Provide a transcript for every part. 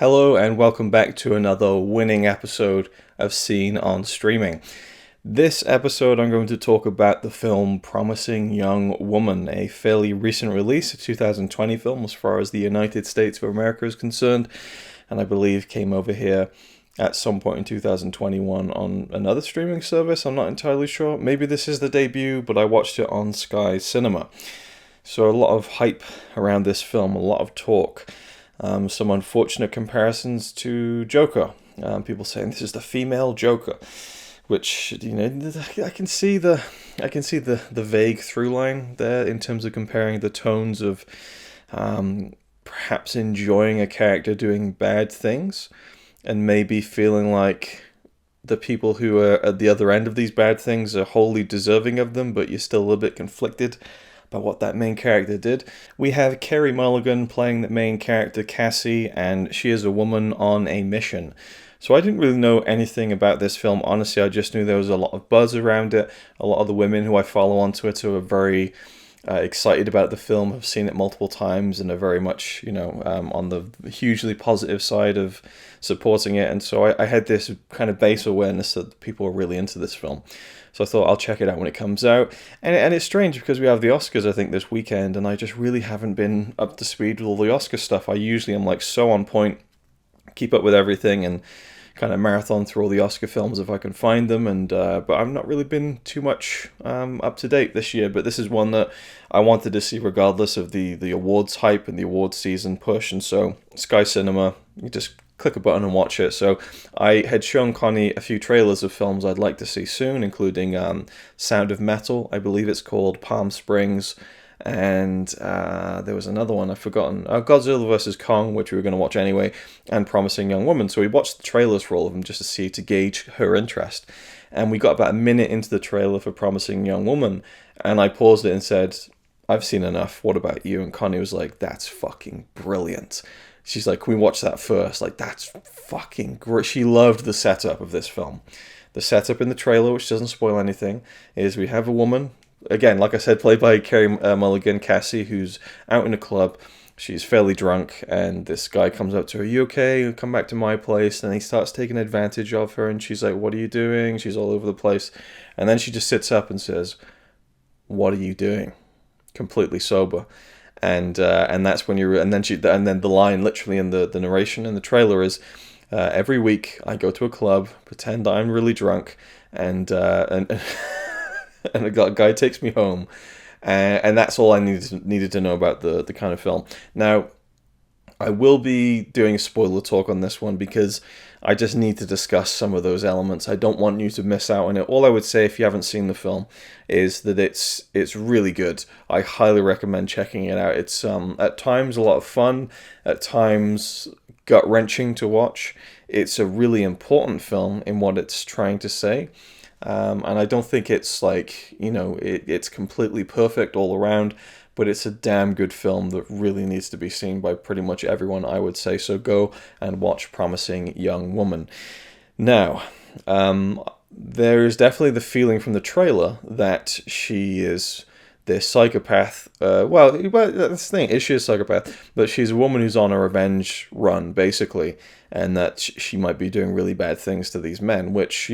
Hello and welcome back to another winning episode of Seen on Streaming. This episode I'm going to talk about the film Promising Young Woman, a fairly recent release, a 2020 film as far as the United States of America is concerned, and I believe came over here at some point in 2021 on another streaming service. I'm not entirely sure. Maybe this is the debut, but I watched it on Sky Cinema. So a lot of hype around this film, a lot of talk. Some unfortunate comparisons to Joker. People saying this is the female Joker, which I can see the vague through line there in terms of comparing the tones of perhaps enjoying a character doing bad things, and maybe feeling like the people who are at the other end of these bad things are wholly deserving of them, but you're still a little bit conflicted about what that main character did. We have Carey Mulligan playing the main character Cassie, and she is a woman on a mission. So I didn't really know anything about this film. Honestly, I just knew there was a lot of buzz around it. A lot of the women who I follow on Twitter are very excited about the film, have seen it multiple times, and are very much, on the hugely positive side of supporting it. And so I had this kind of base awareness that people are really into this film. So I thought I'll check it out when it comes out. And it's strange because we have the Oscars, I think, this weekend, and I just really haven't been up to speed with all the Oscar stuff. I usually am so on point, keep up with everything, and kind of marathon through all the Oscar films if I can find them. And but I've not really been too much up to date this year. But this is one that I wanted to see regardless of the awards hype and the awards season push. And so Sky Cinema, you just click a button and watch it. So I had shown Connie a few trailers of films I'd like to see soon, including Sound of Metal, I believe it's called, Palm Springs, and there was another one I've forgotten, Godzilla vs. Kong, which we were going to watch anyway, and Promising Young Woman. So we watched the trailers for all of them just to gauge her interest. And we got about a minute into the trailer for Promising Young Woman, and I paused it and said, I've seen enough, what about you? And Connie was like, that's fucking brilliant. She's like, can we watch that first? Like, that's fucking great. She loved the setup of this film. The setup in the trailer, which doesn't spoil anything, is we have a woman, again, like I said, played by Carey Mulligan, Cassie, who's out in a club. She's fairly drunk, and this guy comes up to her, you okay? Come back to my place. And he starts taking advantage of her, and she's like, what are you doing? She's all over the place. And then she just sits up and says, what are you doing? Completely sober. And that's when and then the line literally in the narration in the trailer is, every week I go to a club, pretend I'm really drunk, and and a guy takes me home, and that's all I needed to know about the kind of film. Now, I will be doing a spoiler talk on this one because I just need to discuss some of those elements. I don't want you to miss out on it. All I would say, if you haven't seen the film, is that it's really good. I highly recommend checking it out. It's at times a lot of fun, at times gut-wrenching to watch. It's a really important film in what it's trying to say. And I don't think it's it's completely perfect all around, but it's a damn good film that really needs to be seen by pretty much everyone, I would say. So go and watch Promising Young Woman. Now, there is definitely the feeling from the trailer that she is this psychopath. Well, that's the thing, is she a psychopath? But she's a woman who's on a revenge run, basically, and that she might be doing really bad things to these men, which,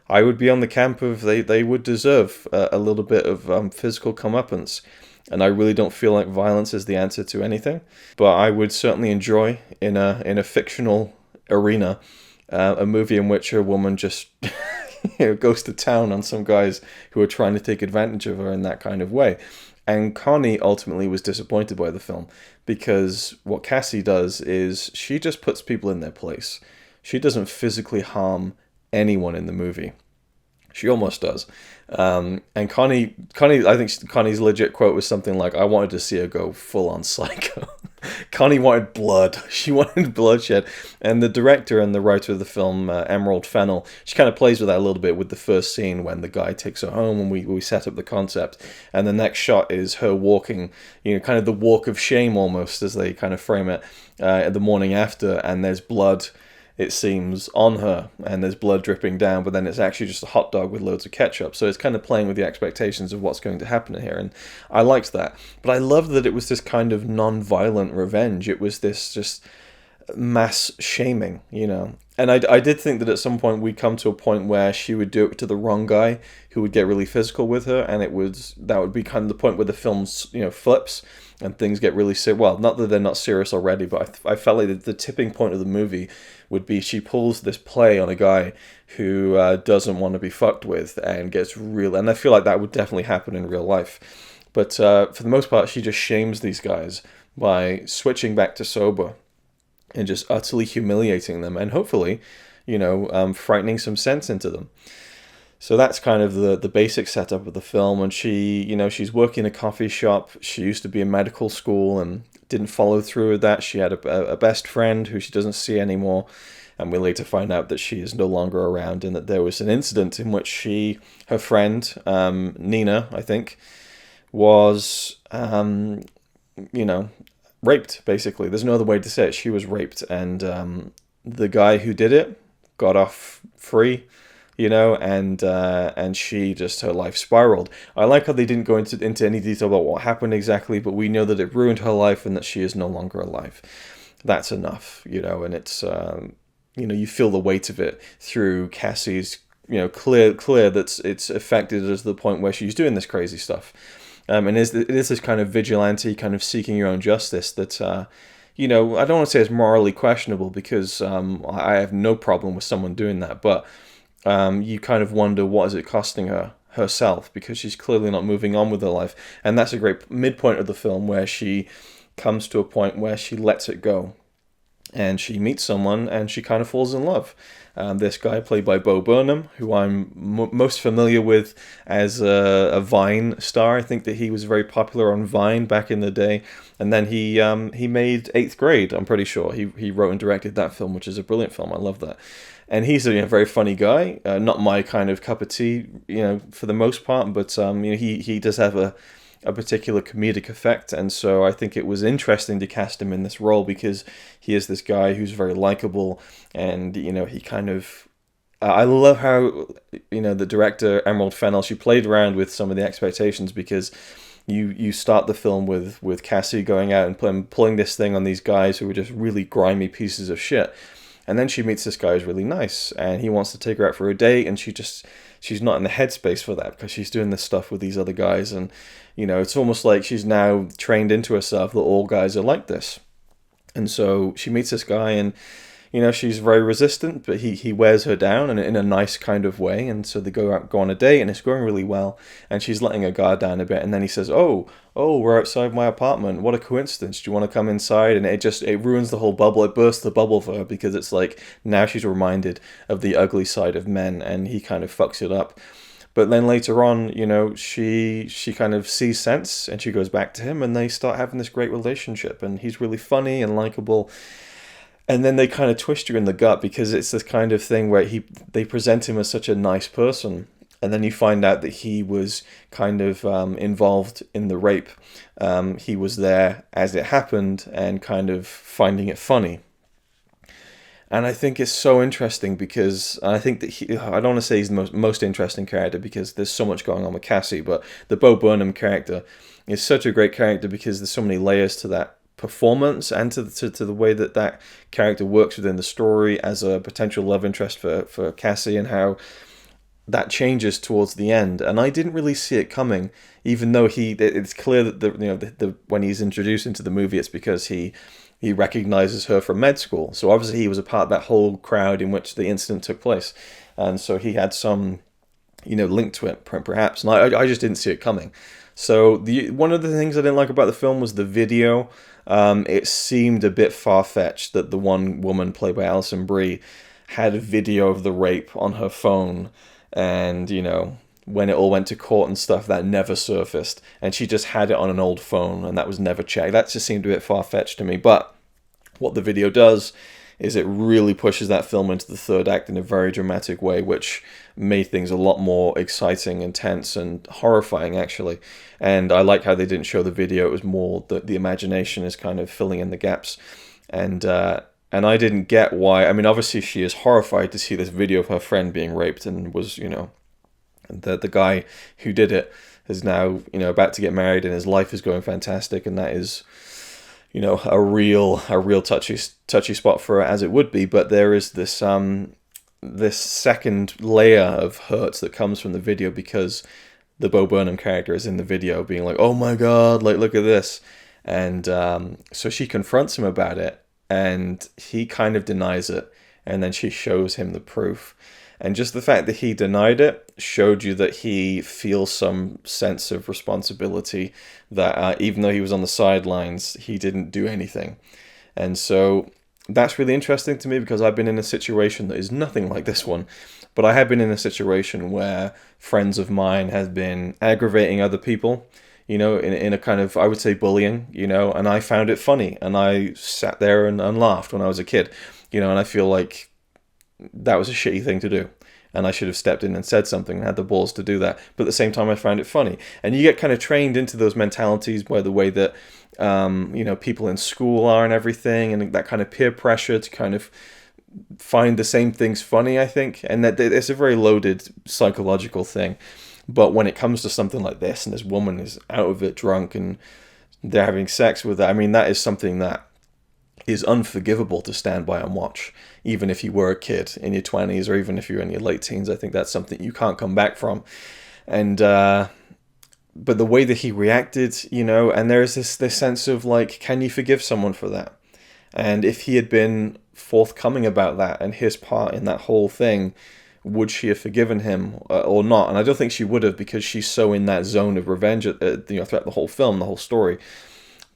I would be on the camp of they would deserve a little bit of physical comeuppance. And I really don't feel like violence is the answer to anything. But I would certainly enjoy, in a fictional arena, a movie in which a woman just goes to town on some guys who are trying to take advantage of her in that kind of way. And Connie ultimately was disappointed by the film, because what Cassie does is she just puts people in their place. She doesn't physically harm anyone in the movie. She almost does. And Connie, I think Connie's legit quote was something like, I wanted to see her go full on psycho. Connie wanted blood. She wanted bloodshed. And the director and the writer of the film, Emerald Fennell, she kind of plays with that a little bit with the first scene when the guy takes her home and we set up the concept. And the next shot is her walking, kind of the walk of shame almost, as they kind of frame it, the morning after, and there's blood, it seems, on her, and there's blood dripping down, but then it's actually just a hot dog with loads of ketchup. So it's kind of playing with the expectations of what's going to happen here, and I liked that. But I loved that it was this kind of non-violent revenge. It was this just mass shaming, you know. And I did think that at some point we'd come to a point where she would do it to the wrong guy who would get really physical with her, and that would be kind of the point where the film's, you know, flips and things get really serious. Well, not that they're not serious already, but I felt like the tipping point of the movie would be she pulls this play on a guy who doesn't want to be fucked with and gets real. And I feel like that would definitely happen in real life. But for the most part, she just shames these guys by switching back to sober and just utterly humiliating them, and hopefully, you know, frightening some sense into them. So that's kind of the basic setup of the film. And she, you know, she's working in a coffee shop. She used to be in medical school and didn't follow through with that. She had a best friend who she doesn't see anymore. And we later find out that she is no longer around, and that there was an incident in which her friend, Nina, I think, was, you know, raped, basically. There's no other way to say it. She was raped, and the guy who did it got off free, you know, and she just, her life spiraled. I like how they didn't go into any detail about what happened exactly, but we know that it ruined her life and that she is no longer alive. That's enough, you know, and it's, you know, you feel the weight of it through Cassie's, you know, clear that it's affected us to the point where she's doing this crazy stuff. And it is this kind of vigilante, kind of seeking your own justice that, you know, I don't want to say it's morally questionable, because I have no problem with someone doing that, but you kind of wonder, what is it costing herself, because she's clearly not moving on with her life. And that's a great midpoint of the film, where she comes to a point where she lets it go. And she meets someone, and she kind of falls in love. This guy, played by Bo Burnham, who I'm most familiar with as a Vine star. I think that he was very popular on Vine back in the day. And then he made 8th Grade, I'm pretty sure. He wrote and directed that film, which is a brilliant film. I love that. And he's a very funny guy. Not my kind of cup of tea, you know, for the most part. But you know, he does have a particular comedic effect, and so I think it was interesting to cast him in this role, because he is this guy who's very likable, and you know, he kind of I love how, you know, the director Emerald Fennell, she played around with some of the expectations, because you start the film with Cassie going out and pulling this thing on these guys who are just really grimy pieces of shit. And then she meets this guy who's really nice, and he wants to take her out for a date, and she's not in the headspace for that, because she's doing this stuff with these other guys. And, you know, it's almost like she's now trained into herself that all guys are like this. And so she meets this guy, and, you know, she's very resistant, but he wears her down in a nice kind of way. And so they go on a date, and it's going really well, and she's letting her guard down a bit. And then he says, oh, we're outside my apartment. What a coincidence. Do you want to come inside? And it ruins the whole bubble. It bursts the bubble for her, because it's like, now she's reminded of the ugly side of men, and he kind of fucks it up. But then later on, you know, she kind of sees sense, and she goes back to him, and they start having this great relationship, and he's really funny and likable. And then they kind of twist you in the gut, because it's this kind of thing where they present him as such a nice person, and then you find out that he was kind of involved in the rape. He was there as it happened, and kind of finding it funny. And I think it's so interesting, because I think that I don't want to say he's the most interesting character, because there's so much going on with Cassie, but the Bo Burnham character is such a great character, because there's so many layers to that performance, and to the way that character works within the story as a potential love interest for Cassie, and how that changes towards the end. And I didn't really see it coming, even though it's clear that when he's introduced into the movie, it's because he recognizes her from med school. So obviously he was a part of that whole crowd in which the incident took place, and so he had some, you know, link to it perhaps. And I just didn't see it coming. So one of the things I didn't like about the film was the video. It seemed a bit far-fetched that the one woman, played by Alison Brie, had a video of the rape on her phone, and, you know, when it all went to court and stuff, that never surfaced, and she just had it on an old phone, and that was never checked. That just seemed a bit far-fetched to me. But what the video does is it really pushes that film into the third act in a very dramatic way, which made things a lot more exciting and tense and horrifying, actually. And I like how they didn't show the video. It was more that the imagination is kind of filling in the gaps. And I didn't get why. I mean, obviously she is horrified to see this video of her friend being raped, and was, you know, the guy who did it is now, you know, about to get married, and his life is going fantastic, and that is, a real touchy spot for her, as it would be. But there is this second layer of hurt that comes from the video, because the Bo Burnham character is in the video being like, oh my god, like, look at this. And so she confronts him about it, and he kind of denies it, and then she shows him the proof. And just the fact that he denied it showed you that he feels some sense of responsibility, that even though he was on the sidelines, he didn't do anything. And so that's really interesting to me, because I've been in a situation that is nothing like this one, but I have been in a situation where friends of mine have been aggravating other people, in a kind of, I would say, bullying, and I found it funny, and I sat there and laughed when I was a kid, and I feel like that was a shitty thing to do, and I should have stepped in and said something and had the balls to do that. But at the same time, I found it funny. And you get kind of trained into those mentalities by the way that people in school are and everything, and that kind of peer pressure to kind of find the same things funny, I think. And that it's a very loaded psychological thing. But when it comes to something like this, and this woman is out of it drunk and they're having sex with her, I mean, that is something that is unforgivable to stand by and watch. Even if you were a kid in your 20s, or even if you're in your late teens, I think that's something you can't come back from. And but the way that he reacted, and there's this sense of like, can you forgive someone for that? And if he had been forthcoming about that and his part in that whole thing, would she have forgiven him or not? And I don't think she would have, because she's so in that zone of revenge, throughout the whole film, the whole story.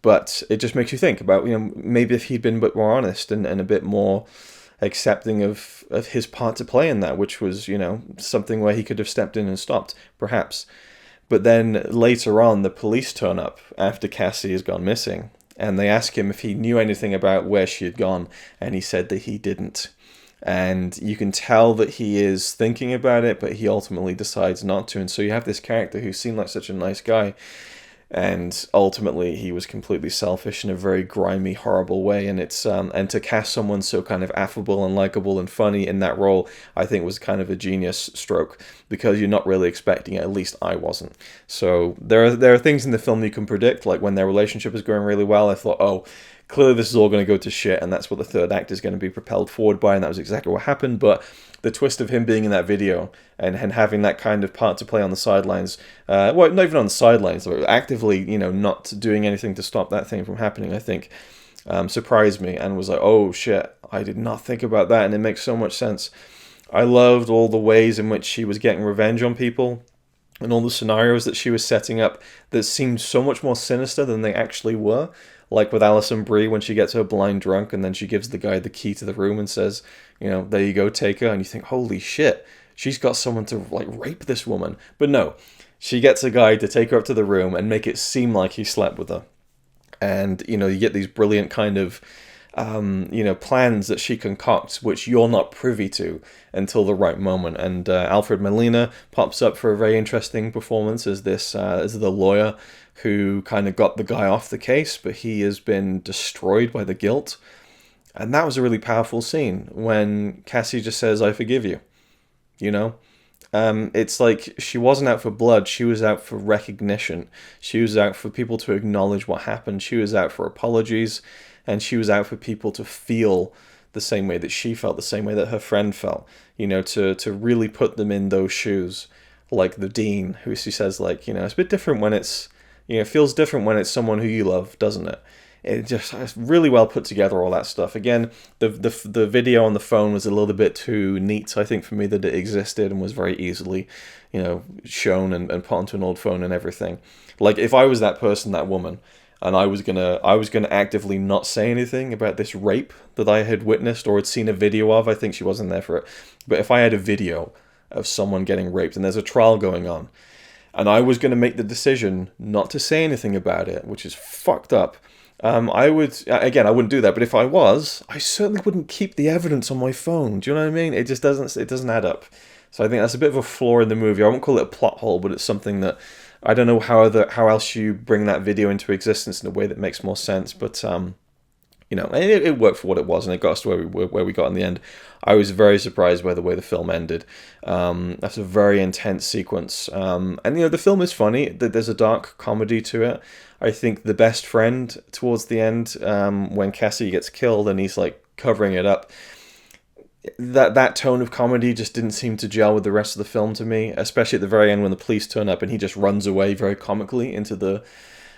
But it just makes you think about, maybe if he'd been a bit more honest and a bit more accepting of his part to play in that, which was, something where he could have stepped in and stopped, perhaps. But then later on, the police turn up after Cassie has gone missing, and they ask him if he knew anything about where she had gone, and he said that he didn't. And you can tell that he is thinking about it, but he ultimately decides not to. And so you have this character who seemed like such a nice guy, and ultimately he was completely selfish in a very grimy, horrible way. And it's and to cast someone so kind of affable and likable and funny in that role, I think was kind of a genius stroke, because you're not really expecting it. At least I wasn't. So there are things in the film you can predict, like when their relationship is going really well, I thought, oh, clearly this is all going to go to shit, and that's what the third act is going to be propelled forward by, and that was exactly what happened. But the twist of him being in that video and having that kind of part to play on the sidelines, well, not even on the sidelines, but actively, not doing anything to stop that thing from happening, I think, surprised me, and was like, oh shit, I did not think about that, and it makes so much sense. I loved all the ways in which she was getting revenge on people, and all the scenarios that she was setting up that seemed so much more sinister than they actually were. Like with Alison Brie, when she gets her blind drunk and then she gives the guy the key to the room and says, there you go, take her. And you think, holy shit, she's got someone to like rape this woman. But no, she gets a guy to take her up to the room and make it seem like he slept with her. And, you get these brilliant kind of, plans that she concocts, which you're not privy to until the right moment. And Alfred Molina pops up for a very interesting performance as the lawyer who kind of got the guy off the case, but he has been destroyed by the guilt. And that was a really powerful scene when Cassie just says, I forgive you. It's like she wasn't out for blood, she was out for recognition. She was out for people to acknowledge what happened. She was out for apologies, and she was out for people to feel the same way that she felt, the same way that her friend felt, to really put them in those shoes. Like the dean, who she says, like, it's a bit different when it's, it feels different when it's someone who you love, doesn't it? It's really well put together, all that stuff. Again, the video on the phone was a little bit too neat, I think, for me, that it existed and was very easily, shown and put onto an old phone and everything. Like, if I was that person, that woman, and I was gonna actively not say anything about this rape that I had witnessed or had seen a video of, I think she wasn't there for it, but if I had a video of someone getting raped and there's a trial going on, and I was going to make the decision not to say anything about it, which is fucked up, I wouldn't do that. But if I was, I certainly wouldn't keep the evidence on my phone. Do you know what I mean? It just doesn't add up. So I think that's a bit of a flaw in the movie. I won't call it a plot hole, but it's something that I don't know how else you bring that video into existence in a way that makes more sense. But you know, and it worked for what it was, and it got us to where we got in the end. I was very surprised by the way the film ended. That's a very intense sequence, and you know, the film is funny. There's a dark comedy to it. I think the best friend towards the end, when Cassie gets killed and he's like covering it up, that tone of comedy just didn't seem to gel with the rest of the film to me, especially at the very end when the police turn up and he just runs away very comically into the,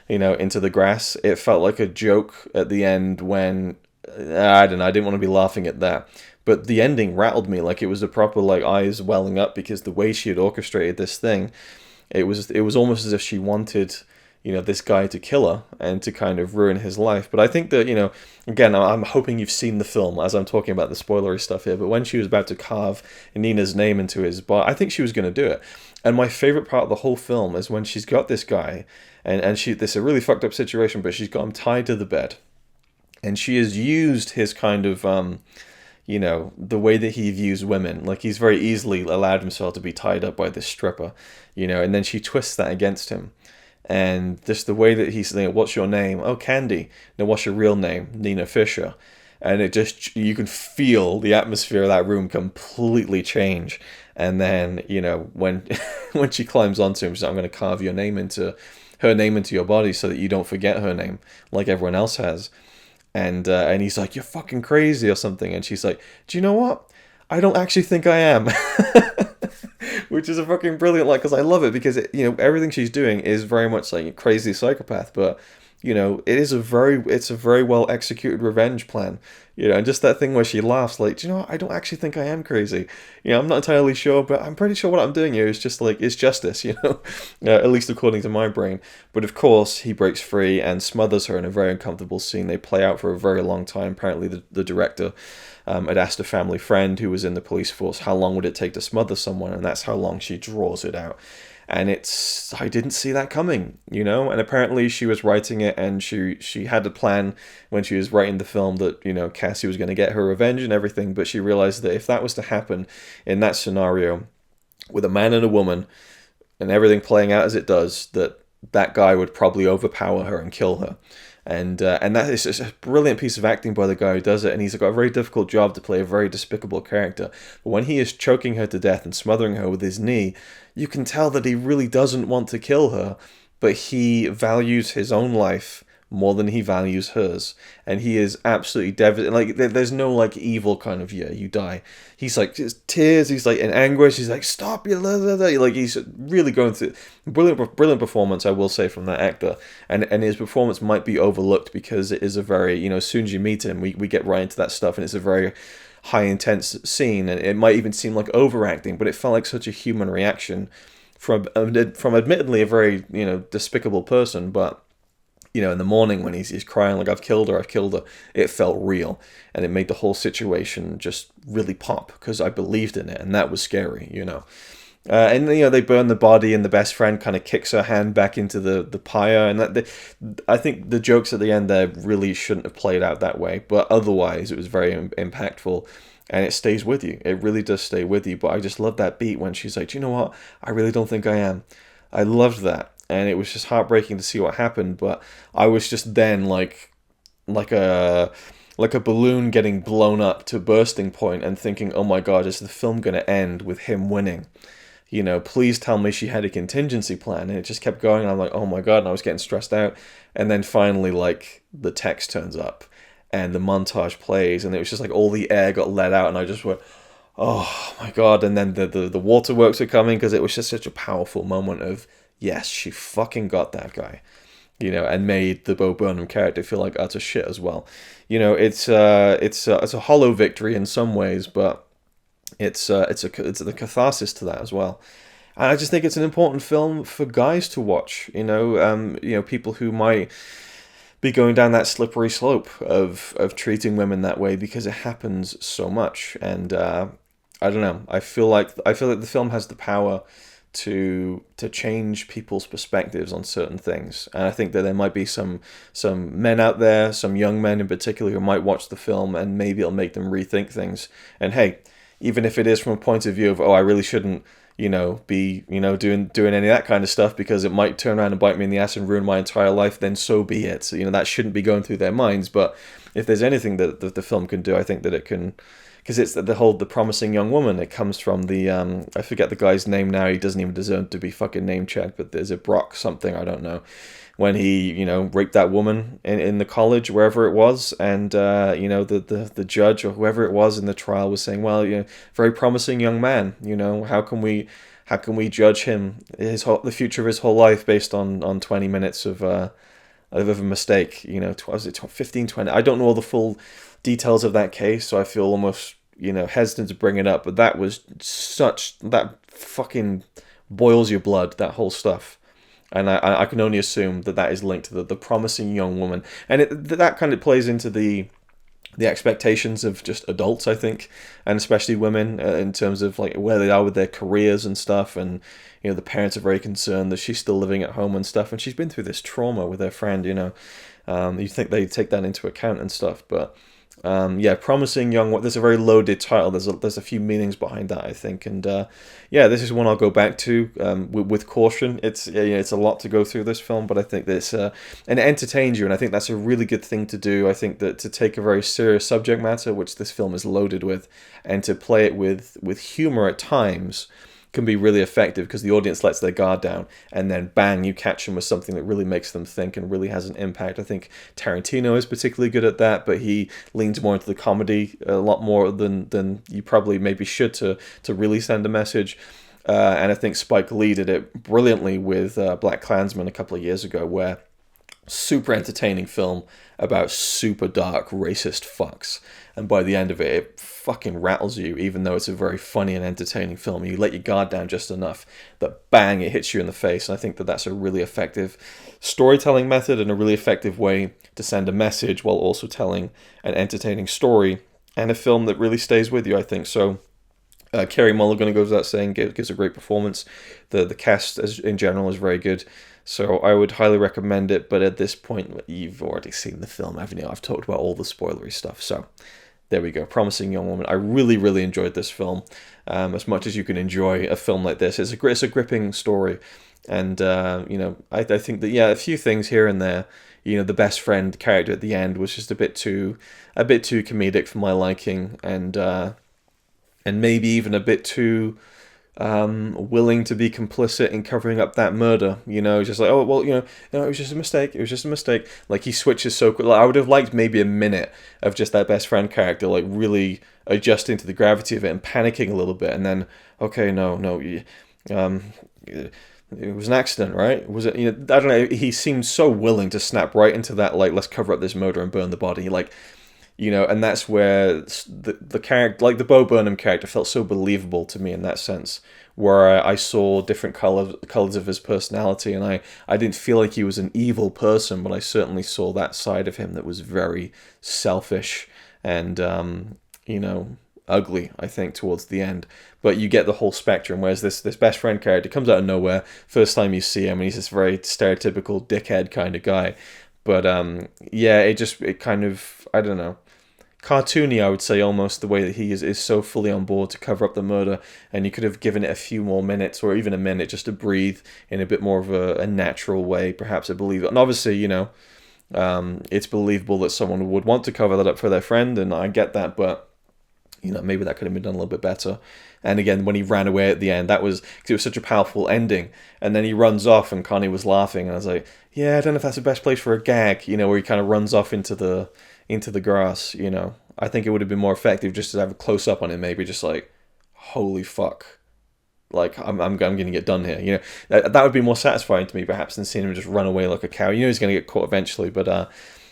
you know, into the grass. It felt like a joke at the end when, I don't know, I didn't want to be laughing at that. But the ending rattled me, like it was a proper like eyes welling up, because the way she had orchestrated this thing, it was almost as if she wanted, you know, this guy to kill her and to kind of ruin his life. But I think that, you know, again, I'm hoping you've seen the film as I'm talking about the spoilery stuff here, but when she was about to carve Nina's name into his body, I think she was going to do it. And my favorite part of the whole film is when she's got this guy, and this is a really fucked up situation, but she's got him tied to the bed, and she has used his kind of, you know, the way that he views women. Like, he's very easily allowed himself to be tied up by this stripper, you know, and then she twists that against him. And just the way that he's saying, what's your name? Oh, Candy. Now, what's your real name? Nina Fisher. And it just, you can feel the atmosphere of that room completely change. And then, you know, when when she climbs onto him, she's like, I'm going to carve her name into your body so that you don't forget her name like everyone else has. And he's like, you're fucking crazy or something. And she's like, do you know what? I don't actually think I am. Which is a fucking brilliant, like, because I love it, because it, you know, everything she's doing is very much like a crazy psychopath, but you know, it's a very well executed revenge plan, you know, and just that thing where she laughs, like, do you know what? I don't actually think I am crazy, you know, I'm not entirely sure, but I'm pretty sure what I'm doing here is just like, it's justice, you know, at least according to my brain. But of course, he breaks free and smothers her in a very uncomfortable scene. They play out for a very long time. Apparently the director had asked a family friend who was in the police force how long would it take to smother someone, and that's how long she draws it out. And I didn't see that coming, you know, and apparently she was writing it, and she had a plan when she was writing the film that, you know, Cassie was going to get her revenge and everything, but she realized that if that was to happen in that scenario with a man and a woman and everything playing out as it does, that guy would probably overpower her and kill her. And that is just a brilliant piece of acting by the guy who does it, and he's got a very difficult job to play a very despicable character. But when he is choking her to death and smothering her with his knee, you can tell that he really doesn't want to kill her, but he values his own life more than he values hers, and he is absolutely devastated. Like, there's no like evil kind of, yeah, you die. He's like just tears. He's like in anguish. He's like, stop you, like he's really going through brilliant performance, I will say, from that actor. And his performance might be overlooked because it is a very, you know, as soon as you meet him, we get right into that stuff, and it's a very high intense scene, and it might even seem like overacting, but it felt like such a human reaction from admittedly a very, you know, despicable person, but you know, in the morning when he's crying like, I've killed her, it felt real. And it made the whole situation just really pop, because I believed in it, and that was scary, you know. And, you know, they burn the body, and the best friend kind of kicks her hand back into the pyre. And I think the jokes at the end there really shouldn't have played out that way. But otherwise, it was very impactful. And it stays with you. It really does stay with you. But I just love that beat when she's like, do you know what? I really don't think I am. I loved that. And it was just heartbreaking to see what happened, but I was just then like a balloon getting blown up to bursting point and thinking, oh my god, is the film going to end with him winning? You know, please tell me she had a contingency plan. And it just kept going, and I'm like, oh my god, and I was getting stressed out. And then finally, like, the text turns up and the montage plays, and it was just like all the air got let out, and I just went, oh my god. And then the waterworks are coming, because it was just such a powerful moment of, yes, she fucking got that guy, you know, and made the Bo Burnham character feel like utter shit as well. You know, it's a hollow victory in some ways, but it's the catharsis to that as well. And I just think it's an important film for guys to watch. You know, people who might be going down that slippery slope of treating women that way, because it happens so much. And I don't know. I feel like the film has the power to change people's perspectives on certain things, and I think that there might be some men out there, some young men in particular, who might watch the film and maybe it'll make them rethink things. And hey, even if it is from a point of view of, oh, I really shouldn't, you know, be, you know, doing any of that kind of stuff because it might turn around and bite me in the ass and ruin my entire life, then so be it. So, you know, that shouldn't be going through their minds. But if there's anything that the film can do, I think that it can, because it's the promising young woman. It comes from the I forget the guy's name now. He doesn't even deserve to be fucking name checked. But there's a Brock something, I don't know, when he, you know, raped that woman in the college, wherever it was, and you know, the judge or whoever it was in the trial was saying, well, you know, very promising young man, you know, how can we judge him, the future of his whole life based on 20 minutes of a mistake, you know, was it 15, 20? I don't know all the full details of that case, so I feel almost, you know, hesitant to bring it up, but that was that fucking boils your blood, that whole stuff. And I can only assume that that is linked to the promising young woman. And that kind of plays into the expectations of just adults, I think, and especially women, in terms of like where they are with their careers and stuff. And, you know, the parents are very concerned that she's still living at home and stuff. And she's been through this trauma with her friend, you know. You think they take that into account and stuff. But yeah, promising young. There's a very loaded title. There's a few meanings behind that, I think, and yeah, this is one I'll go back to with caution. It's a lot to go through this film, but I think that it's and it entertains you, and I think that's a really good thing to do. I think that to take a very serious subject matter, which this film is loaded with, and to play it with humor at times, can be really effective because the audience lets their guard down, and then bang, you catch them with something that really makes them think and really has an impact. I think Tarantino is particularly good at that, but he leans more into the comedy a lot more than you probably maybe should to really send a message. And I think Spike Lee did it brilliantly with Black Klansman a couple of years ago, where super entertaining film about super dark racist fucks, and by the end of it, it fucking rattles you, even though it's a very funny and entertaining film. You let your guard down just enough that bang, it hits you in the face. And I think that that's a really effective storytelling method and a really effective way to send a message while also telling an entertaining story, and a film that really stays with you, I think. So Carey Mulligan, goes without saying, gives a great performance. The cast in general is very good. So I would highly recommend it, but at this point, you've already seen the film, haven't you? I've talked about all the spoilery stuff, so there we go. Promising Young Woman. I really, really enjoyed this film, as much as you can enjoy a film like this. It's a gripping story, and you know, I think that, yeah, a few things here and there. You know, the best friend character at the end was just a bit too comedic for my liking, and maybe even a bit too willing to be complicit in covering up that murder, you know, just like, oh, well, you know, no, it was just a mistake, like he switches so quick. Like, I would have liked maybe a minute of just that best friend character, like, really adjusting to the gravity of it and panicking a little bit, and then, okay, no, it was an accident, right? Was it, you know, I don't know, he seemed so willing to snap right into that, like, let's cover up this murder and burn the body, like, you know, and that's where the character, like the Bo Burnham character, felt so believable to me in that sense, where I saw different colors of his personality, and I didn't feel like he was an evil person, but I certainly saw that side of him that was very selfish and, you know, ugly, I think, towards the end. But you get the whole spectrum, whereas this best friend character comes out of nowhere, first time you see him, and he's this very stereotypical dickhead kind of guy. But yeah, it kind of, I don't know, cartoony, I would say, almost, the way that he is so fully on board to cover up the murder, and you could have given it a few more minutes, or even a minute, just to breathe in a bit more of a natural way, perhaps. I believe it. And obviously, you know, it's believable that someone would want to cover that up for their friend, and I get that, but, you know, maybe that could have been done a little bit better. And again, when he ran away at the end, that was because it was such a powerful ending. And then he runs off, and Connie was laughing, and I was like, yeah, I don't know if that's the best place for a gag, you know, where he kind of runs off into the grass, you know. I think it would have been more effective just to have a close up on him, maybe just like, holy fuck, like I'm going to get done here, you know. That would be more satisfying to me, perhaps, than seeing him just run away like a cow. You know, he's going to get caught eventually, but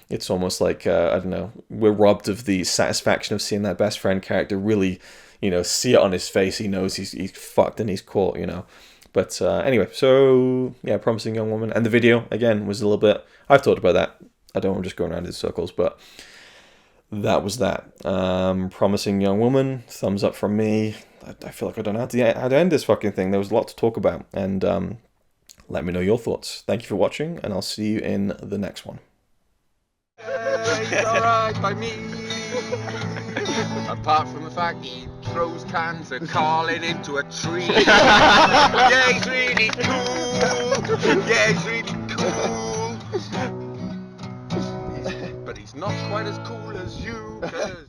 it's almost like I don't know, we're robbed of the satisfaction of seeing that best friend character really, you know, see it on his face. He knows he's fucked and he's caught, you know. But anyway, so yeah, Promising Young Woman. And the video, again, was a little bit, I've talked about that. I don't want to just go around in circles, but that was that. Promising Young Woman, thumbs up from me. I feel like I don't know how to end this fucking thing. There was a lot to talk about. And let me know your thoughts. Thank you for watching, and I'll see you in the next one. It's alright by me. Apart from the fact he throws cans of Carlin into a tree. Yeah, he's really cool. Yeah, he's really cool. But he's not quite as cool as you. 'Cause